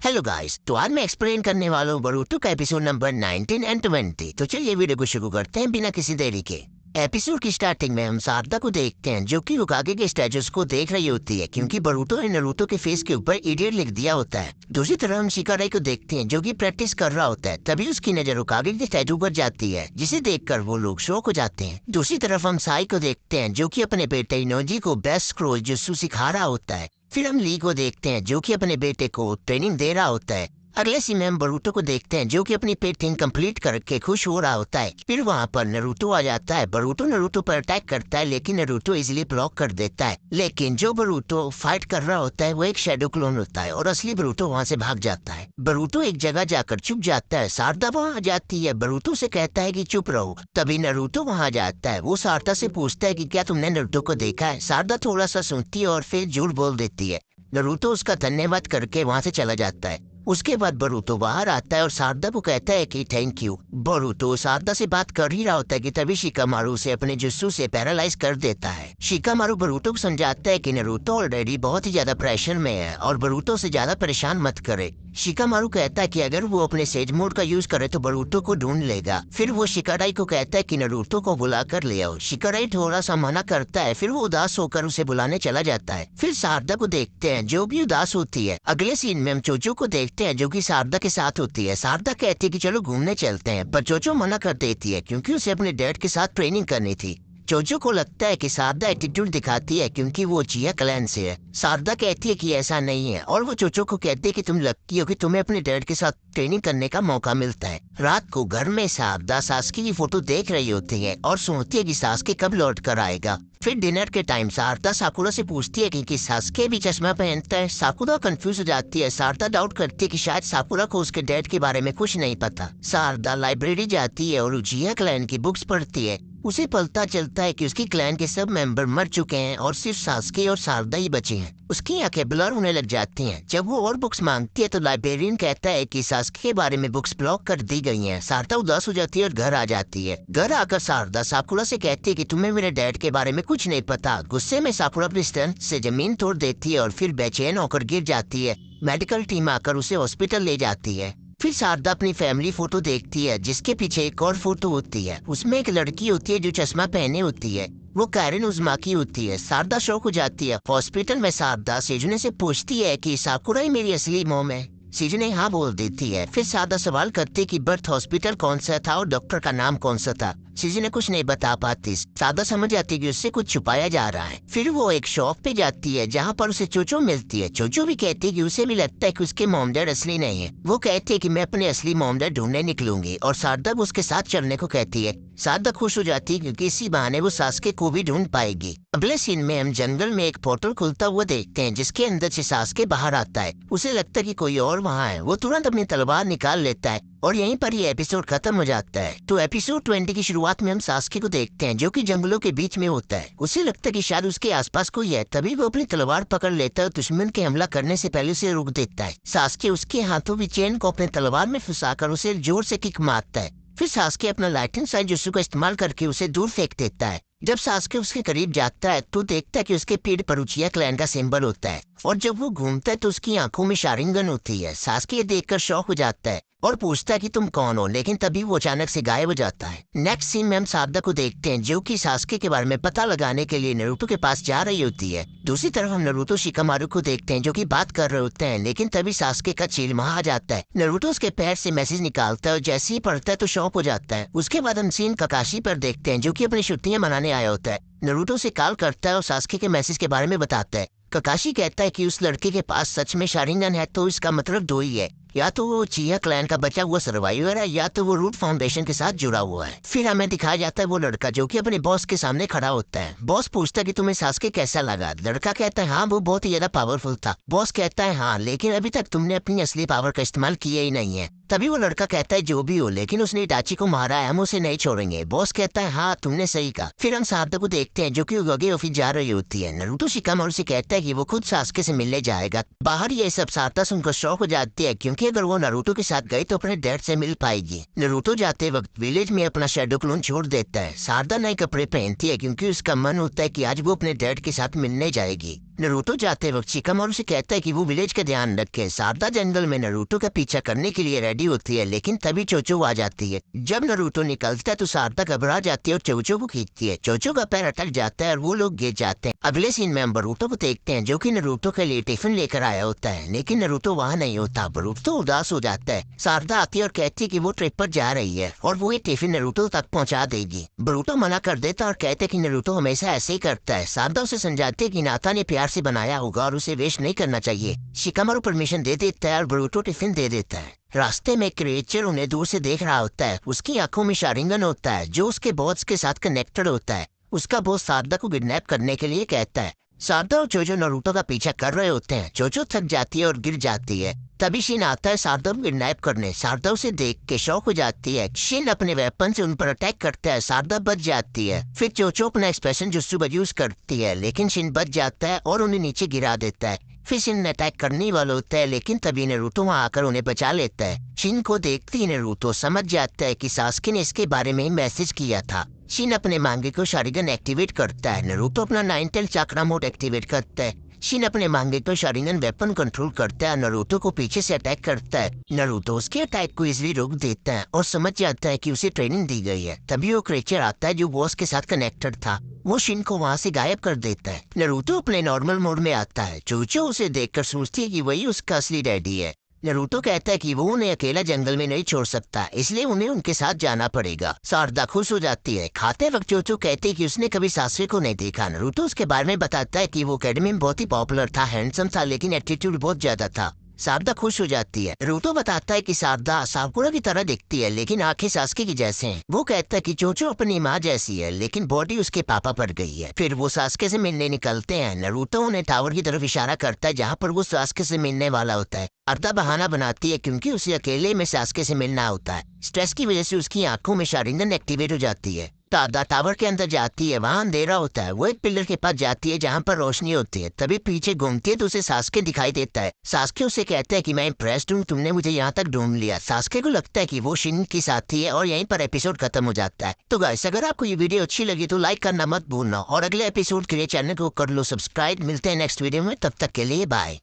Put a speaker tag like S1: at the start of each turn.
S1: Hello guys, तो आज मैं एक्सप्लेन करने वाला हूँ बोरुतो का एपिसोड नंबर 19 एंड 20। तो चलिए वीडियो को शुरू करते हैं बिना किसी देरी के। एपिसोड की स्टार्टिंग में हम सारदा को देखते हैं जो कि उकागे के स्टैचूस को देख रही होती है क्योंकि बोरुतो ने नारुतो के फेस के ऊपर इडियट लिख दिया होता है। दूसरी तरफ हम शिकाराई को देखते हैं जो कि प्रैक्टिस कर रहा होता है। तभी उसकी नजर उकागे के स्टैचू पर जाती है जिसे देखकर वो लोग शॉक हो जाते हैं। दूसरी तरफ हम साई को देखते हैं जो कि अपने बेटे इनोजी को बेस्ट स्क्रोल जुत्सु सिखा रहा होता है। फिर हम ली को देखते हैं जो कि अपने बेटे को ट्रेनिंग दे रहा होता है। अगले सीन में हम बोरुतो को देखते हैं जो कि अपनी पेंटिंग कंप्लीट करके खुश हो रहा होता है। फिर वहाँ पर नारुतो आ जाता है। बोरुतो नारुतो पर अटैक करता है लेकिन नारुतो इजीली ब्लॉक कर देता है। लेकिन जो बोरुतो फाइट कर रहा होता है वो एक शैडो क्लोन होता है और असली बोरुतो वहाँ से भाग जाता है। बोरुतो एक जगह जाकर चुप जाता है। सारदा वहाँ आ जाती है, बोरुतो से कहता है कि चुप रहो। तभी नारुतो वहाँ जाता है। वो सारदा से पूछता है कि क्या तुमने नारुतो को देखा है। सारदा थोड़ा सा सुनती है और फिर झूठ बोल देती है। नारुतो उसका धन्यवाद करके वहाँ से चला जाता है। उसके बाद बोरुतो बाहर आता है और सारदा को कहता है कि थैंक यू। बोरुतो सारदा से बात कर ही रहा होता है कि तभी शिकामारू से अपने जुस्सू से पैरालाइज कर देता है। शिकामारू बोरुतो को समझाता है कि नारुतो ऑलरेडी बहुत ही ज्यादा प्रेशर में है और बोरुतो से ज्यादा परेशान मत करे। शिकामारू कहता है कि अगर वो अपने सेज मोड का यूज करे तो बोरुतो को ढूंढ लेगा। फिर वो शिकाराई को कहता है कि नारुतो को बुला कर ले आओ। शिकाराई थोड़ा सा मना करता है। फिर वो उदास होकर उसे बुलाने चला जाता है। फिर सारदा को देखते हैं जो भी उदास होती है। अगले सीन में हम चोचो को देखते हैं जो कि सारदा के साथ होती है। सारदा कहती है कि चलो घूमने चलते हैं पर चोचो मना कर देती है क्योंकि उसे अपने डैड के साथ ट्रेनिंग करनी थी। चोचो को लगता है कि सारदा एटीट्यूड दिखाती है क्योंकि वो चिया क्लैन से है। सारदा कहती है कि ऐसा नहीं है और वो चोचो को कहती है कि तुम लगती हो कि तुम्हें अपने डैड के साथ ट्रेनिंग करने का मौका मिलता है। रात को घर में सारदा सासकी की फोटो देख रही होती है और सोचती है कि सासकी कब लौट कर आएगा। फिर डिनर के टाइम सारदा साकुरा से पूछती है कि सासके भी चश्मा पहनता है। साकुरा कंफ्यूज हो जाती है। सारदा डाउट करती है कि शायद साकुरा को उसके डैड के बारे में कुछ नहीं पता। सारदा लाइब्रेरी जाती है और उचिया क्लैन की बुक्स पढ़ती है। उसे पता चलता है कि उसकी क्लैन के सब मेंबर मर चुके हैं और सिर्फ सासके और सारदा ही बचे हैं। उसकी आंखें ब्लर होने लग जाती हैं। जब वो और बुक्स मांगती है तो लाइब्रेरियन कहता है कि सासके के बारे में बुक्स ब्लॉक कर दी गई हैं। सारदा उदास हो जाती है और घर आ जाती है। घर आकर सारदा साकुरा से कहती है कि तुम्हें मेरे डैड के बारे में कुछ नहीं पता। गुस्से में साकुरा अपनी स्ट्रेंथ से जमीन तोड़ देती है और फिर बेचैन होकर गिर जाती है। मेडिकल टीम आकर उसे हॉस्पिटल ले जाती है। फिर सारदा अपनी फैमिली फोटो देखती है जिसके पीछे एक और फोटो होती है। उसमें एक लड़की होती है जो चश्मा पहने होती है। वो कैरन उज़मा की होती है। सारदा शौक हो जाती है। हॉस्पिटल में सारदा सेजुने से पूछती है कि साकुरा ही मेरी असली मॉम है। सेजुने हाँ बोल देती है। फिर सारदा सवाल करती है कि बर्थ हॉस्पिटल कौन सा था और डॉक्टर का नाम कौन सा था। सीजने कुछ नहीं बता पाती। सारदा समझ जाती है कि उससे कुछ छुपाया जा रहा है। फिर वो एक शॉप पे जाती है जहाँ पर उसे चोचो मिलती है। चोचो भी कहती है कि उसे भी लगता है कि उसके मॉम डैड असली नहीं है। वो कहती है कि मैं अपने असली मॉम डैड ढूंढने निकलूंगी और सारदा भी उसके साथ चलने को कहती है। सारदा खुश हो जाती है क्योंकि इसी बहाने वो सासके को भी ढूंढ पाएगी। अगले सीन में हम जंगल में एक पोर्टल खुलता हुआ देखते हैं जिसके अंदर से सासके बाहर आता है। उसे लगता है कि कोई और वहाँ है। वो तुरंत अपनी तलवार निकाल लेता है और यहीं पर ये एपिसोड खत्म हो जाता है। तो एपिसोड 20 की शुरुआत में हम सासके को देखते हैं जो कि जंगलों के बीच में होता है। उसे लगता है कि शायद उसके आसपास कोई है। तभी वो अपनी तलवार पकड़ लेता है और दुश्मन के हमला करने से पहले उसे रोक देता है। सासके उसके हाथों की चेन को अपने तलवार में फंसाकर उसे जोर से किक मारता है। फिर सासके अपना लाइटिंग साइड जुस्सु का इस्तेमाल करके उसे दूर फेंक देता है। जब सासके उसके करीब जाता है तो देखता है कि उसके पीठ पर उचिया क्लैन का सिंबल होता है और जब वो घूमता है तो उसकी आंखों में शारिंगन होती है। सासके ये देखकर शॉक हो जाता है और पूछता है कि तुम कौन हो, लेकिन तभी वो अचानक से गायब हो जाता है। नेक्स्ट सीन में हम सारदा को देखते हैं जो कि सासके के बारे में पता लगाने के लिए नारुतो के पास जा रही होती है। दूसरी तरफ हम नारुतो शिकामारू को देखते हैं जो कि बात कर रहे होते हैं लेकिन तभी सासके का चील वहाँ आ जाता है। नारुतो उसके पैर से मैसेज निकालता है और जैसे ही पढ़ता है तो शॉक हो जाता है। उसके बाद हम सीन ककाशी पर देखते हैं जो कि अपनी छुट्टियां मनाने आया होता है। नारुतो से कॉल करता है और सासके के मैसेज के बारे में बताता है। ककाशी कहता है कि उस लड़के के पास सच में शारिंगन है तो इसका मतलब दो ही है, या तो वो चिया क्लैन का बचा हुआ सर्वाइवर है या तो वो रूट फाउंडेशन के साथ जुड़ा हुआ है। फिर हमें दिखाया जाता है वो लड़का जो कि अपने बॉस के सामने खड़ा होता है। बॉस पूछता है कि तुम्हें सासके कैसा लगा। लड़का कहता है हाँ वो बहुत ही ज्यादा पावरफुल था। बॉस कहता है हाँ लेकिन अभी तक तुमने अपनी असली पावर का इस्तेमाल किया ही नहीं है। तभी वो लड़का कहता है जो भी हो लेकिन उसने इटाची को मारा है, हम उसे नहीं छोड़ेंगे। बॉस कहता है हाँ तुमने सही कहा। फिर हम सारदा को देखते हैं जो कि उगागे ऑफिस जा रही होती है। नारुतो शिकामारू से कहता है कि वो खुद सासके से मिलने जाएगा। बाहर ये सब सारदा सुनकर शौक हो जाती है क्योंकि अगर वो नारुतो के साथ गई तो अपने डैड से मिल पाएगी। नारुतो जाते वक्त विलेज में अपना शैडो क्लोन छोड़ देता है। सारदा नए कपड़े पहनती है क्योंकि उसका मन होता है कि आज वो अपने डैड के साथ मिलने जाएगी। नरूटो जाते वक्त शिकामारू से कहता है कि वो विलेज का ध्यान रखे। सारदा जंगल में नरूटो का पीछा करने के लिए रेडी होती है, लेकिन तभी चोचो आ जाती है। जब नरूटो निकलता है तो सारदा घबरा जाती है और चोचो को खींचती है। चोचो का पैर अटक जाता है और वो लोग गिर जाते हैं। अगले सीन में हम बरूटो को देखते हैं, जो कि नरूटो के लिए टिफिन लेकर आया होता है, लेकिन नरूटो वहाँ नहीं होता। बरूटो उदास हो जाता है। सारदा आती है और कहती है कि वो ट्रिप पर जा रही है और वो ये टिफिन नरूटो तक पहुँचा देगी। बरूटो मना कर देता और कहते कि नरूटो हमेशा ऐसे ही करता है। सारदा उसे समझाती है कि नाता ने प्यार से बनाया होगा और उसे वेस्ट नहीं करना चाहिए। शिकामारू परमिशन दे देता है और बरूटो टिफिन दे देता है। रास्ते में क्रिएचर उन्हें दूर से देख रहा होता है। उसकी आंखों में शारिंगन होता है, जो उसके बॉस के साथ कनेक्टेड होता है। उसका बॉस सारदा को किडनैप करने के लिए कहता है। सारदा और चोचो नरूटो का पीछा कर रहे होते हैं। चोचो थक जाती है और गिर जाती है। तभी शिन आता है सारदा को किडनैप करने। सारदा उसे देख के शॉक हो जाती है। शिन अपने वेपन से उन पर अटैक करता है। सारदा बच जाती है। फिर चोचो अपना एक्सप्रेशन जुस्सू यूज करती है, लेकिन शिन बच जाता है और उन्हें नीचे गिरा देता है। फिर शिन अटैक करने वाला होता है, लेकिन तभी नरूटो वहाँ आकर उन्हें बचा लेता है। शिन को देखते ही नरूटो समझ जाता है कि सास्के ने इसके बारे में मैसेज किया था। शिन अपने मांगे को शारिगन एक्टिवेट करता है। नरूटो अपना 9 टेल चक्रा मोड एक्टिवेट करता है। शिन अपने मांगे को शारिगन वेपन कंट्रोल करता है। नरूटो को पीछे से अटैक करता है। नरूटो उसके अटैक को इजीली रोक देता है और समझ जाता है कि उसे ट्रेनिंग दी गई है। तभी वो क्रिएचर आता है जो बॉस के साथ कनेक्टेड था। वो शिन को वहाँ से गायब कर देता है। नरूटो अपने नॉर्मल मोड में आता है। चोचो उसे देखकर सोचती है कि वही उसका असली डैडी है। नरूटो कहता है कि वो उन्हें अकेला जंगल में नहीं छोड़ सकता, इसलिए उन्हें उनके साथ जाना पड़ेगा। सारदा खुश हो जाती है। खाते वक्त चोचो कहती है कि उसने कभी सासवे को नहीं देखा। नरूटो उसके बारे में बताता है कि वो अकेडमी में बहुत ही पॉपुलर था, हैंडसम था, लेकिन एटीट्यूड बहुत ज्यादा था। सारदा खुश हो जाती है। नरूटो बताता है कि सारदा साकुरा की तरह दिखती है, लेकिन आंखें सास्के की जैसे हैं। वो कहता है कि चोचो अपनी माँ जैसी है, लेकिन बॉडी उसके पापा पर गई है। फिर वो सास्के से मिलने निकलते हैं। नरूटो उन्हें टावर की तरफ इशारा करता है, जहाँ पर वो सास्के से मिलने वाला होता है। अर्दा बहाना बनाती है क्योंकि उसे अकेले में सास्के से मिलना होता है। स्ट्रेस की वजह से उसकी आंखों में शारिंगन एक्टिवेट हो जाती है। दादा टावर के अंदर जाती है। वहाँ अंधेरा होता है। वो एक पिलर के पास जाती है जहाँ पर रोशनी होती है। तभी पीछे घूमती है तो उसे सास्के दिखाई देता है। सास्के उसे कहता है कि मैं इम्प्रेस्ड हूँ, तुमने मुझे यहाँ तक ढूंढ लिया। सास्के को लगता है कि वो शिन की साथी है और यहीं पर एपिसोड खत्म हो जाता है। तो गाइस, अगर आपको ये वीडियो अच्छी लगी तो लाइक करना मत भूलना और अगले एपिसोड के लिए चैनल को कर लो सब्सक्राइब। मिलते हैं नेक्स्ट वीडियो में, तब तक के लिए बाय।